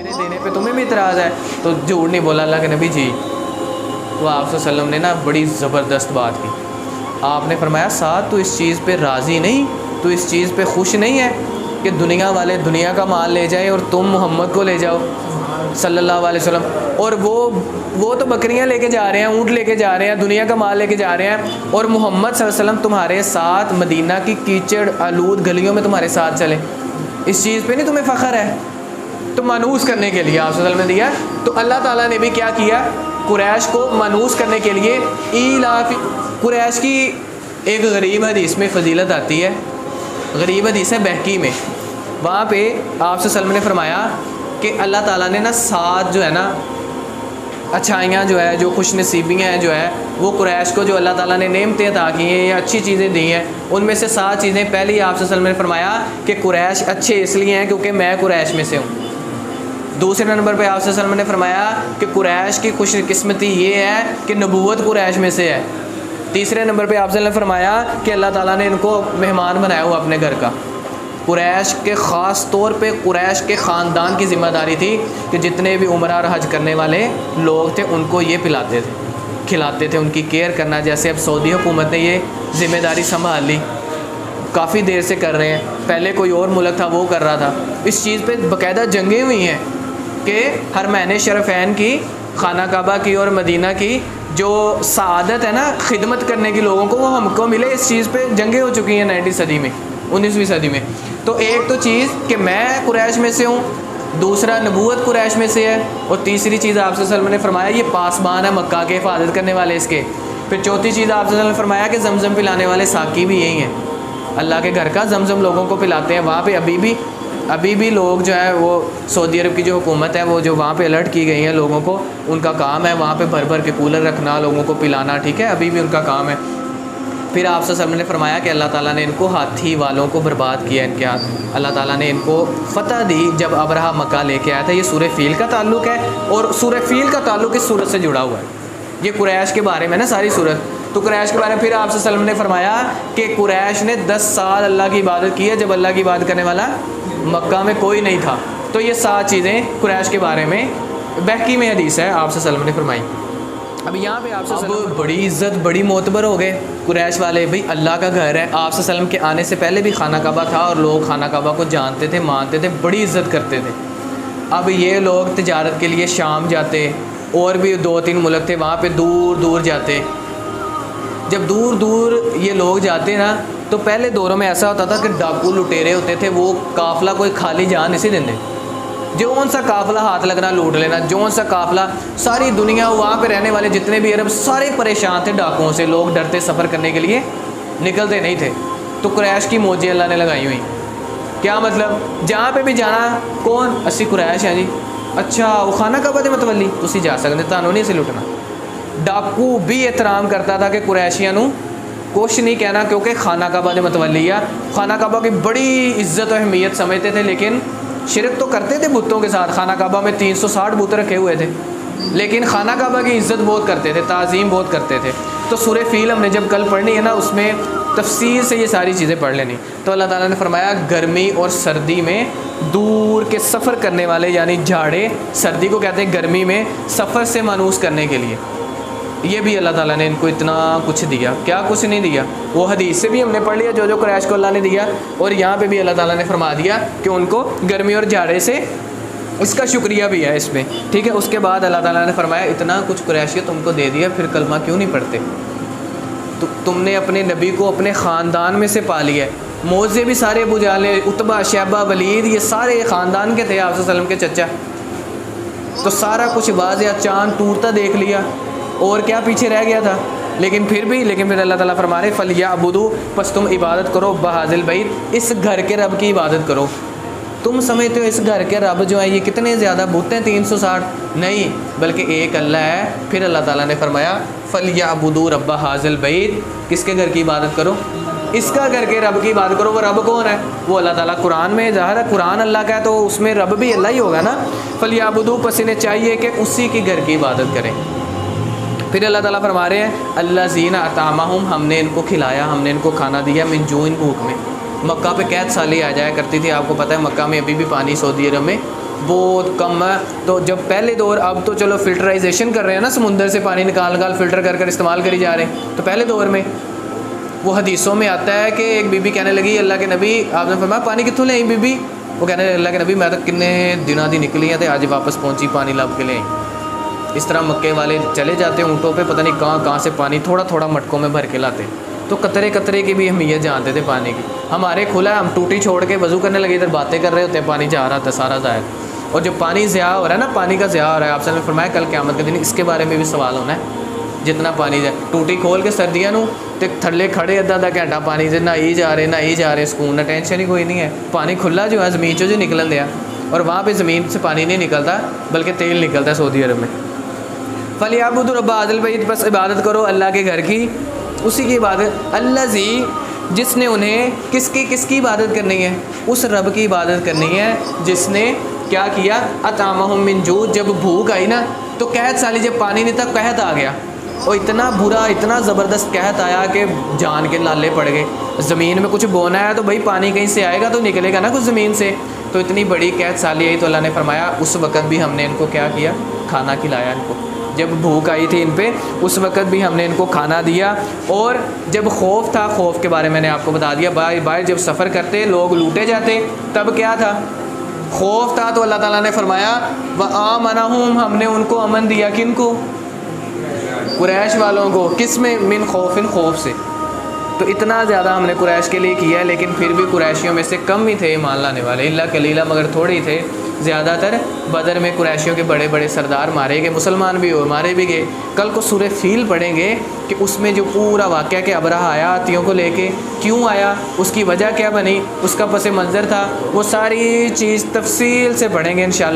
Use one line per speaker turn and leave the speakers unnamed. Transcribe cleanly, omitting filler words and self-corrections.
میرے دینے پہ تمہیں بھی اعتراض ہے؟ تو جھوٹ نہیں بولا اللہ کے نبی جی. تو آپ صلی اللہ علیہ وسلم نے نا بڑی زبردست بات کی. آپ نے فرمایا ساتھ تو اس چیز پہ راضی نہیں، تو اس چیز پہ خوش نہیں ہے کہ دنیا والے دنیا کا مال لے جائیں اور تم محمد کو لے جاؤ صلی اللہ علیہ وسلم، اور وہ تو بکریاں لے کے جا رہے ہیں، اونٹ لے کے جا رہے ہیں، دنیا کا مال لے کے جا رہے ہیں، اور محمد صلی اللہ علیہ وسلم تمہارے ساتھ مدینہ کی کیچڑ آلود گلیوں میں تمہارے ساتھ چلے. اس چیز پہ نہیں تمہیں فخر ہے؟ تو مانوس کرنے کے لیے آپ صلی اللہ علیہ وسلم نے دیا. تو اللہ تعالیٰ نے بھی کیا کیا؟ قریش کو مانوس کرنے کے لیے ایلاف قریش کی ایک غریب حدیث میں فضیلت آتی ہے، غریب حدیث ہے بہقی میں. وہاں پہ آپ صلی اللہ علیہ وسلم نے فرمایا کہ اللہ تعالیٰ نے نا 7 جو ہے نا اچھائیاں جو ہے، جو خوش نصیبیاں ہیں جو ہے وہ قریش کو جو اللہ تعالیٰ نے نعمتیں عطا کی ہیں یا اچھی چیزیں دی ہیں، ان میں سے 7 چیزیں. پہلی آپ صلی اللہ علیہ وسلم نے فرمایا کہ قریش اچھے اس لیے ہیں کیونکہ میں قریش میں سے ہوں. دوسرے نمبر پہ آپ صلی اللہ علیہ وسلم نے فرمایا کہ قریش کی خوش قسمتی یہ ہے کہ نبوت قریش میں سے ہے. تیسرے نمبر پہ آپ صلی اللہ علیہ وسلم نے فرمایا کہ اللہ تعالیٰ نے ان کو مہمان بنایا ہوا اپنے گھر کا. قریش کے خاص طور پہ قریش کے خاندان کی ذمہ داری تھی کہ جتنے بھی عمرہ اور حج کرنے والے لوگ تھے ان کو یہ پلاتے تھے، کھلاتے تھے، ان کی کیئر کرنا. جیسے اب سعودی حکومت نے یہ ذمہ داری سنبھال لی، کافی دیر سے کر رہے ہیں. پہلے کوئی اور ملک تھا وہ کر رہا تھا. اس چیز پہ باقاعدہ جنگیں ہوئی ہیں کہ حرمین شریفین کی، خانہ کعبہ کی اور مدینہ کی جو سعادت ہے نا خدمت کرنے کی لوگوں کو، وہ ہم کو ملے. اس چیز پہ جنگیں ہو چکی ہیں 19ویں صدی میں، 19ویں صدی میں. تو ایک تو چیز کہ میں قریش میں سے ہوں، دوسرا نبوت قریش میں سے ہے، اور تیسری چیز آپ صلی اللہ علیہ وسلم نے فرمایا یہ پاسبان ہے مکہ کے، حفاظت کرنے والے اس کے. پھر چوتھی چیز آپ صلی اللہ علیہ وسلم نے فرمایا کہ زمزم پلانے والے ساقی بھی یہی ہیں، اللہ کے گھر کا زمزم لوگوں کو پلاتے ہیں. وہاں پہ ابھی بھی لوگ جو ہے وہ سعودی عرب کی جو حکومت ہے وہ جو وہاں پہ الرٹ کی گئی ہیں لوگوں کو، ان کا کام ہے وہاں پہ بھر کے کولر رکھنا، لوگوں کو پلانا. ٹھیک ہے، ابھی بھی ان کا کام ہے. پھر آپ صلی اللہ علیہ وسلم نے فرمایا کہ اللہ تعالیٰ نے ان کو ہاتھی والوں کو برباد کیا. ان کے ہاتھ اللہ تعالیٰ نے ان کو فتح دی جب ابرہہ مکہ لے کے آیا تھا. یہ سورہ فیل کا تعلق ہے، اور سورہ فیل کا تعلق اس سورت سے جڑا ہوا ہے. یہ قریش کے بارے میں نا ساری سورت. تو قریش کے بارے میں پھر آپ صلی اللہ علیہ وسلم نے فرمایا کہ قریش نے 10 سال اللہ کی عبادت کی ہے جب اللہ کی عبادت کرنے والا مکہ میں کوئی نہیں تھا. تو یہ 7 چیزیں قریش کے بارے میں بہقی میں حدیث ہے آپ صلی اللہ علیہ وسلم نے فرمائی. اب یہاں پہ آپ صلی اللہ علیہ وسلم بڑی عزت بڑی معتبر ہو گئے قریش والے. بھئی اللہ کا گھر ہے. آپ صلی اللہ علیہ وسلم کے آنے سے پہلے بھی خانہ کعبہ تھا اور لوگ خانہ کعبہ کو جانتے تھے، مانتے تھے، بڑی عزت کرتے تھے. اب یہ لوگ تجارت کے لیے شام جاتے، اور بھی 2-3 ملک تھے وہاں پہ دور دور جاتے. جب دور دور یہ لوگ جاتے نا تو پہلے دوروں میں ایسا ہوتا تھا کہ ڈاکو لٹیرے ہوتے تھے، وہ قافلہ کوئی خالی جان نہیں سی دیندے. جون سا قافلہ ہاتھ لگنا لوٹ لینا، جون سا قافلہ. ساری دنیا وہاں پہ رہنے والے جتنے بھی عرب سارے پریشان تھے ڈاکوؤں سے، لوگ ڈرتے سفر کرنے کے لیے نکلتے نہیں تھے. تو قریش کی موجیں اللہ نے لگائی ہوئی. کیا مطلب؟ جہاں پہ بھی جانا کون اسی قریش ہیں جی. اچھا وہ خانہ کعبہ دے متولی تسی جا سکتے، تانوں نہیں سے لٹنا. ڈاکو بھی احترام کرتا تھا کہ قریشیاں نو کچھ نہیں کہنا کیونکہ خانہ کعبہ دے متولی ہے. خانہ کعبہ کی بڑی عزت و اہمیت سمجھتے تھے، لیکن شرک تو کرتے تھے بتوں کے ساتھ. خانہ کعبہ میں 360 بت رکھے ہوئے تھے، لیکن خانہ کعبہ کی عزت بہت کرتے تھے، تعظیم بہت کرتے تھے. تو سورہ فیل ہم نے جب کل پڑھنی ہے نا اس میں تفصیل سے یہ ساری چیزیں پڑھ لینی. تو اللہ تعالیٰ نے فرمایا گرمی اور سردی میں دور کے سفر کرنے والے، یعنی جھاڑے سردی کو کہتے ہیں، گرمی میں سفر سے مانوس کرنے کے لیے یہ بھی اللہ تعالیٰ نے ان کو اتنا کچھ دیا. کیا کچھ نہیں دیا؟ وہ حدیث سے بھی ہم نے پڑھ لیا جو قریش کو اللہ نے دیا، اور یہاں پہ بھی اللہ تعالیٰ نے فرما دیا کہ ان کو گرمی اور جھاڑے سے اس کا شکریہ بھی ہے اس میں. ٹھیک ہے، اس کے بعد اللہ تعالیٰ نے فرمایا اتنا کچھ قریشی تم کو دے دیا، پھر کلمہ کیوں نہیں پڑھتے؟ تو تم نے اپنے نبی کو اپنے خاندان میں سے پا لیا ہے. موزے بھی سارے ابو جہل، عتبہ، شیبہ، ولید، یہ سارے خاندان کے تھے آپ صلی اللہ علیہ وسلم کے چچا. تو سارا کچھ واضح، چاند ٹوٹتا دیکھ لیا، اور کیا پیچھے رہ گیا تھا؟ لیکن پھر اللہ تعالیٰ فرما رہے فَلْيَعْبُدُوا، پس تم عبادت کرو بہذا البیت، اس گھر کے رب کی عبادت کرو. تم سمجھتے ہو اس گھر کے رب جو ہیں یہ کتنے زیادہ بت ہیں 360؟ نہیں، بلکہ ایک اللہ ہے. پھر اللہ تعالیٰ نے فرمایا فَلْيَعْبُدُوا رَبَّ هَذَا الْبَيْتِ، کس کے گھر کی عبادت کرو؟ اس کا گھر کے رب کی عبادت کرو. وہ رب کون ہے؟ وہ اللہ تعالیٰ. قرآن میں ظاہر ہے قرآن اللہ کا ہے تو اس میں رب بھی اللہ ہی ہوگا نا. فَلْيَعْبُدُوا، پس انہیں چاہیے کہ اسی کی گھر کی عبادت کریں. پھر اللہ تعالیٰ فرما رہے ہیں الذین اطعمہم، ہم نے ان کو کھلایا، ہم نے ان کو کھانا دیا من جوع، بھوک میں. مکہ پہ قحط سالی آ جایا کرتی تھی، آپ کو پتہ ہے مکہ میں ابھی بھی پانی سعودی عرب میں بہت کم ہے. تو جب پہلے دور, اب تو چلو فلٹرائزیشن کر رہے ہیں نا, سمندر سے پانی نکال فلٹر کر استعمال کری جا رہے ہیں. تو پہلے دور میں وہ حدیثوں میں آتا ہے کہ ایک بی بی کہنے لگی اللہ کے نبی, آپ نے فرمایا پانی کتوں لے آئی بی بی؟ وہ کہنے لگی اللہ کے نبی میں تو کتنے دنوں دی نکلی ہیں, تو آج واپس پہنچی پانی لب کے لے آئی. اس طرح مکے والے چلے جاتے ہیں اونٹوں پہ, پتہ نہیں کہاں سے پانی تھوڑا تھوڑا مٹکوں میں بھر کے لاتے. تو قطرے قطرے کی بھی اہمیت جانتے تھے پانی کی. ہمارے کھلا ہے, ہم ٹوٹی چھوڑ کے وضو کرنے لگے, ادھر باتیں کر رہے ہوتے ہیں, پانی جا رہا تھا سارا ضائع. اور جو پانی ضیاع ہو رہا ہے نا, پانی کا ضیاع ہو رہا ہے, آپ سے نے فرمایا کل قیامت کے دن اس کے بارے میں بھی سوال ہونا ہے. جتنا پانی جائے ٹوٹی کھول کے سردیاں نو تے تھلے کھڑے آدھا گھنٹہ پانی سے نہ ہی جا رہے سکون, نہ ٹینشن ہی کوئی نہیں ہے. پانی کھلا جو ہے زمین جو نکل دیا, اور وہاں پہ زمین سے پانی نہیں نکلتا بلکہ تیل نکلتا ہے سعودی عرب میں. فَلْيَعْبُدُوا رَبَّ هَٰذَا الْبَيْتِ, بس عبادت کرو اللہ کے گھر کی, اسی کی عبادت. الذی, جس نے انہیں کس کی عبادت کرنی ہے؟ اس رب کی عبادت کرنی ہے جس نے کیا کیا, اطعمہم من جوع, جب بھوک آئی نا تو قحط سالی, جب پانی نہیں تھا قحط آ گیا, اور اتنا برا اتنا زبردست قحط آیا کہ جان کے لالے پڑ گئے. زمین میں کچھ بونا ہے تو بھائی پانی کہیں سے آئے گا تو نکلے گا نا کچھ زمین سے. تو اتنی بڑی قحط سالی آئی تو اللہ نے فرمایا اس وقت بھی ہم نے ان کو کیا کیا, کھانا کھلایا ان کو. جب بھوک آئی تھی ان پہ اس وقت بھی ہم نے ان کو کھانا دیا. اور جب خوف تھا, خوف کے بارے میں نے آپ کو بتا دیا, باہر جب سفر کرتے لوگ لوٹے جاتے تب کیا تھا, خوف تھا. تو اللہ تعالیٰ نے فرمایا وَآمَنَهُمْ, ہم نے ان کو امن دیا. کن کو؟ قریش والوں کو. کس میں؟ من خوف, خوف سے. تو اتنا زیادہ ہم نے قریش کے لیے کیا ہے, لیکن پھر بھی قریشیوں میں سے کم ہی تھے ایمان لانے والے, اللہ قلیلہ, مگر تھوڑے ہی تھے. زیادہ تر بدر میں قریشیوں کے بڑے بڑے سردار مارے گئے, مسلمان بھی ہوئے, مارے بھی گئے. کل کو سورہ فیل پڑھیں گے کہ اس میں جو پورا واقعہ کہ ابرہہ آیا ہاتھیوں کو لے کے, کیوں آیا, اس کی وجہ کیا بنی, اس کا پس منظر تھا, وہ ساری چیز تفصیل سے پڑھیں گے انشاءاللہ.